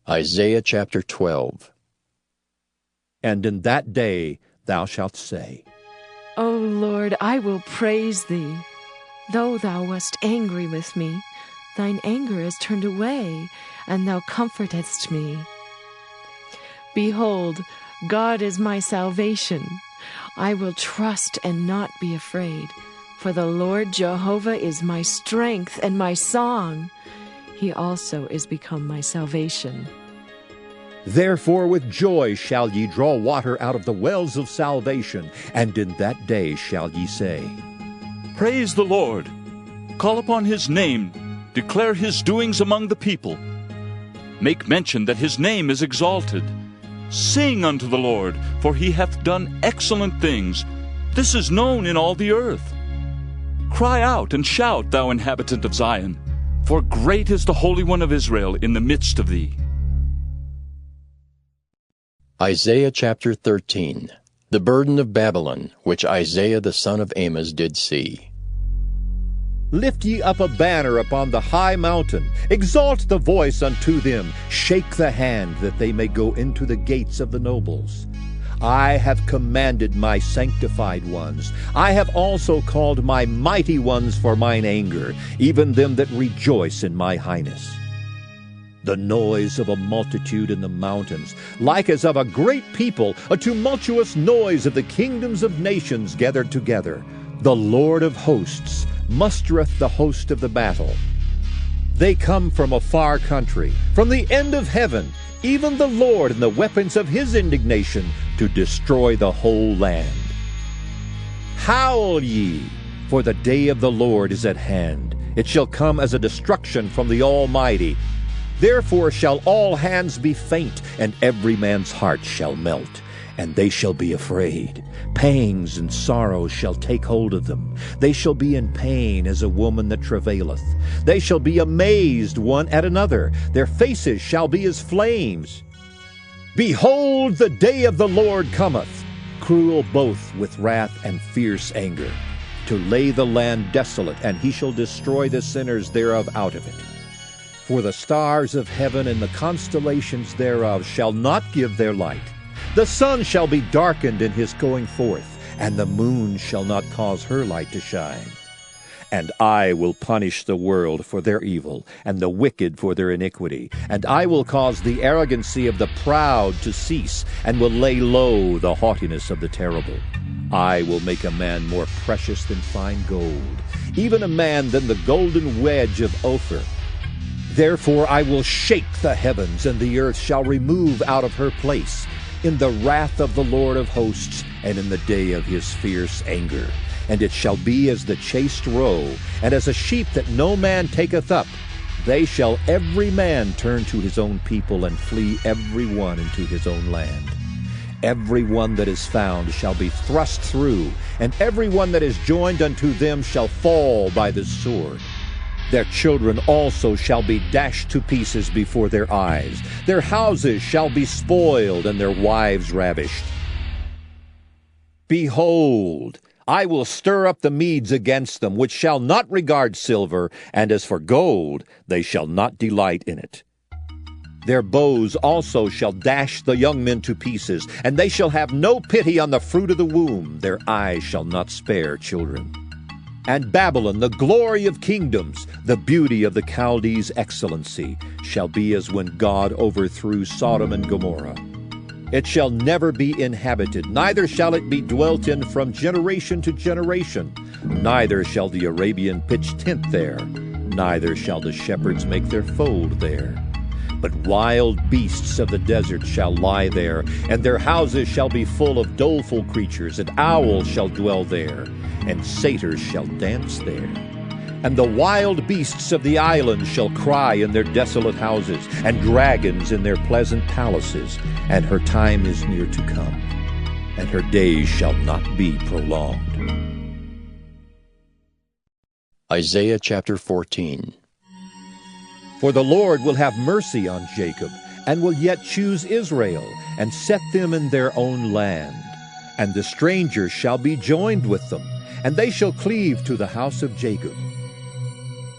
Isaiah chapter 12. And in that day thou shalt say, O Lord, I will praise thee. Though thou wast angry with me, thine anger is turned away, and thou comfortedst me. Behold, God is my salvation. I will trust and not be afraid. For the Lord Jehovah is my strength and my song. He also is become my salvation. Therefore with joy shall ye draw water out of the wells of salvation, and in that day shall ye say, Praise the Lord. Call upon his name. Declare his doings among the people. Make mention that his name is exalted. Sing unto the Lord, for he hath done excellent things. This is known in all the earth. Cry out and shout, thou inhabitant of Zion, for great is the Holy One of Israel in the midst of thee. Isaiah chapter 13. The burden of Babylon, which Isaiah the son of Amos did see. Lift ye up a banner upon the high mountain, exalt the voice unto them, shake the hand, that they may go into the gates of the nobles. I have commanded my sanctified ones. I have also called my mighty ones for mine anger, even them that rejoice in my highness. The noise of a multitude in the mountains, like as of a great people, a tumultuous noise of the kingdoms of nations gathered together. The Lord of hosts mustereth the host of the battle. They come from a far country, from the end of heaven, even the Lord and the weapons of his indignation, to destroy the whole land. Howl ye, for the day of the Lord is at hand. It shall come as a destruction from the Almighty. Therefore shall all hands be faint, and every man's heart shall melt. And they shall be afraid. Pangs and sorrows shall take hold of them. They shall be in pain as a woman that travaileth. They shall be amazed one at another. Their faces shall be as flames. Behold, the day of the Lord cometh, cruel both with wrath and fierce anger, to lay the land desolate, and he shall destroy the sinners thereof out of it. For the stars of heaven and the constellations thereof shall not give their light. The sun shall be darkened in his going forth, and the moon shall not cause her light to shine. And I will punish the world for their evil, and the wicked for their iniquity. And I will cause the arrogancy of the proud to cease, and will lay low the haughtiness of the terrible. I will make a man more precious than fine gold, even a man than the golden wedge of Ophir. Therefore I will shake the heavens, and the earth shall remove out of her place, in the wrath of the Lord of hosts, and in the day of his fierce anger. And it shall be as the chased roe, and as a sheep that no man taketh up. They shall every man turn to his own people, and flee every one into his own land. Every one that is found shall be thrust through, and every one that is joined unto them shall fall by the sword. Their children also shall be dashed to pieces before their eyes. Their houses shall be spoiled, and their wives ravished. Behold, I will stir up the Medes against them, which shall not regard silver, and as for gold, they shall not delight in it. Their bows also shall dash the young men to pieces, and they shall have no pity on the fruit of the womb. Their eyes shall not spare children. And Babylon, the glory of kingdoms, the beauty of the Chaldees' excellency, shall be as when God overthrew Sodom and Gomorrah. It shall never be inhabited, neither shall it be dwelt in from generation to generation. Neither shall the Arabian pitch tent there, neither shall the shepherds make their fold there. But wild beasts of the desert shall lie there, and their houses shall be full of doleful creatures, and owls shall dwell there, and satyrs shall dance there. And the wild beasts of the islands shall cry in their desolate houses, and dragons in their pleasant palaces. And her time is near to come, and her days shall not be prolonged. Isaiah chapter 14. For the Lord will have mercy on Jacob, and will yet choose Israel, and set them in their own land. And the strangers shall be joined with them, and they shall cleave to the house of Jacob.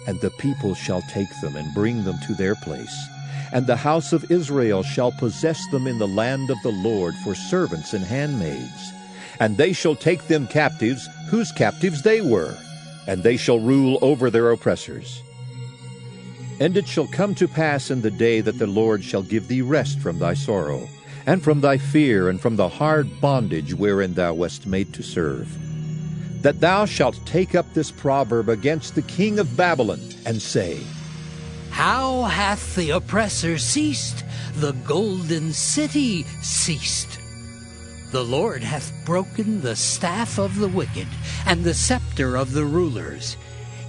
And the people shall take them and bring them to their place, And the house of Israel shall possess them in the land of the Lord for servants and handmaids. And they shall take them captives, whose captives they were, and they shall rule over their oppressors. And it shall come to pass in the day that the Lord shall give thee rest from thy sorrow, and from thy fear, and from the hard bondage wherein thou wast made to serve, that thou shalt take up this proverb against the king of Babylon, and say, How hath the oppressor ceased? The golden city ceased. The Lord hath broken the staff of the wicked, and the scepter of the rulers.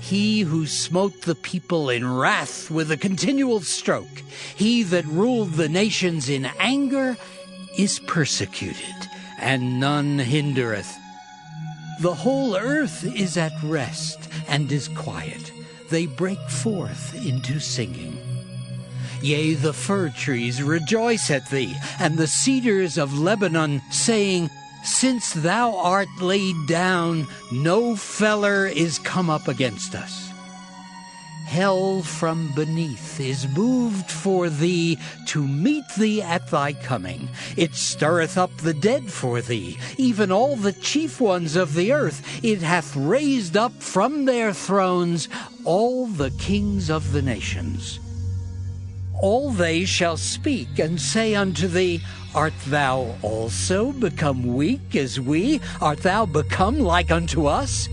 He who smote the people in wrath with a continual stroke, he that ruled the nations in anger, is persecuted, and none hindereth. The whole earth is at rest, and is quiet. They break forth into singing. Yea, the fir trees rejoice at thee, and the cedars of Lebanon, saying, Since thou art laid down, no feller is come up against us. Hell from beneath is moved for thee, to meet thee at thy coming. It stirreth up the dead for thee, even all the chief ones of the earth. It hath raised up from their thrones all the kings of the nations. All they shall speak and say unto thee, Art thou also become weak as we? Art thou become like unto us?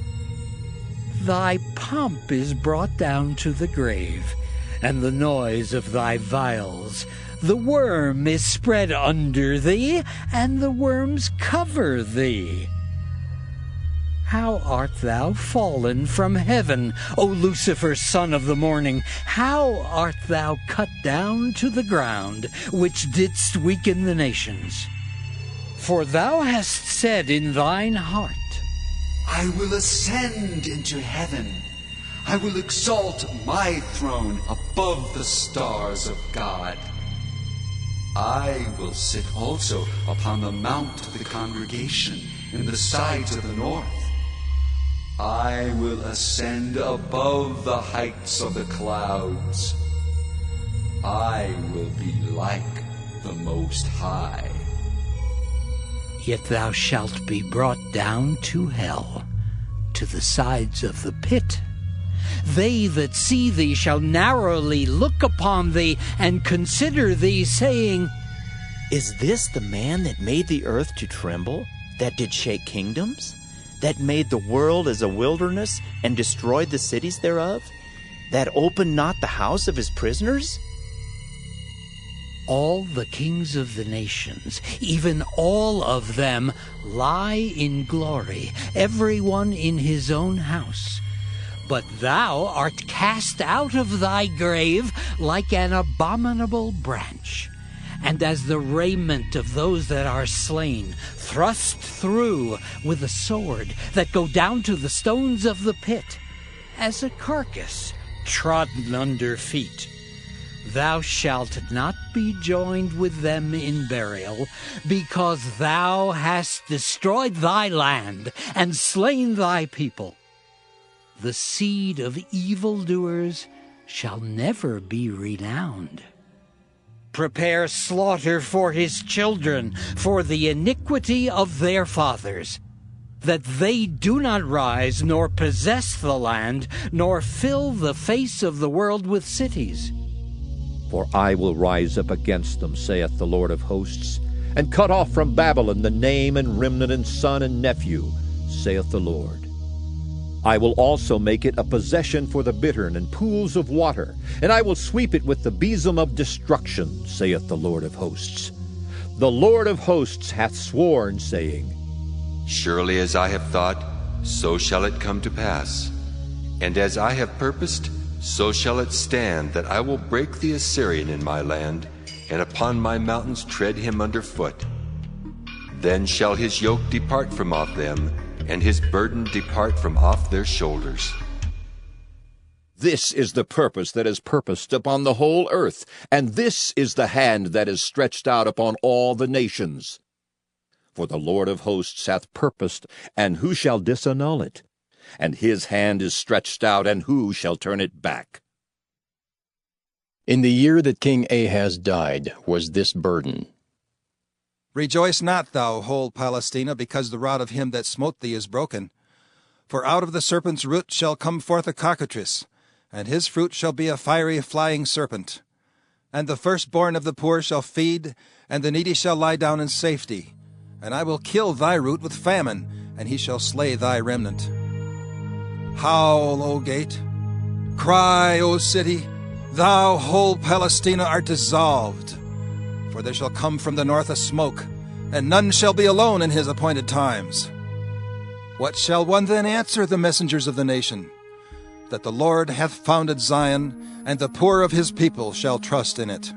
Thy pomp is brought down to the grave, and the noise of thy viols. The worm is spread under thee, and the worms cover thee. How art thou fallen from heaven, O Lucifer, son of the morning? How art thou cut down to the ground, which didst weaken the nations? For thou hast said in thine heart, I will ascend into heaven. I will exalt my throne above the stars of God. I will sit also upon the mount of the congregation in the sides of the north. I will ascend above the heights of the clouds. I will be like the Most High. Yet thou shalt be brought down to hell, to the sides of the pit. They that see thee shall narrowly look upon thee, and consider thee, saying, Is this the man that made the earth to tremble, that did shake kingdoms? That made the world as a wilderness, and destroyed the cities thereof? That opened not the house of his prisoners? All the kings of the nations, even all of them, lie in glory, every one in his own house. But thou art cast out of thy grave like an abominable branch, and as the raiment of those that are slain, thrust through with a sword, that go down to the stones of the pit, as a carcass trodden under feet. Thou shalt not be joined with them in burial, because thou hast destroyed thy land, and slain thy people. The seed of evildoers shall never be renowned. Prepare slaughter for his children, for the iniquity of their fathers, that they do not rise, nor possess the land, nor fill the face of the world with cities. For I will rise up against them, saith the Lord of hosts, and cut off from Babylon the name and remnant and son and nephew, saith the Lord. I will also make it a possession for the bittern and pools of water, and I will sweep it with the besom of destruction, saith the Lord of hosts. The Lord of hosts hath sworn, saying, Surely as I have thought, so shall it come to pass. And as I have purposed, so shall it stand, that I will break the Assyrian in my land, and upon my mountains tread him under foot. Then shall his yoke depart from off them, and his burden depart from off their shoulders. This is the purpose that is purposed upon the whole earth, and this is the hand that is stretched out upon all the nations. For the Lord of hosts hath purposed, and who shall disannul it? And his hand is stretched out, and who shall turn it back? In the year that King Ahaz died was this burden. Rejoice not, thou whole Palestina, because the rod of him that smote thee is broken. For out of the serpent's root shall come forth a cockatrice, and his fruit shall be a fiery flying serpent. And the firstborn of the poor shall feed, and the needy shall lie down in safety. And I will kill thy root with famine, and he shall slay thy remnant. Howl, O gate! Cry, O city! Thou whole Palestina art dissolved. For there shall come from the north a smoke, and none shall be alone in his appointed times. What shall one then answer the messengers of the nation? That the Lord hath founded Zion, and the poor of his people shall trust in it.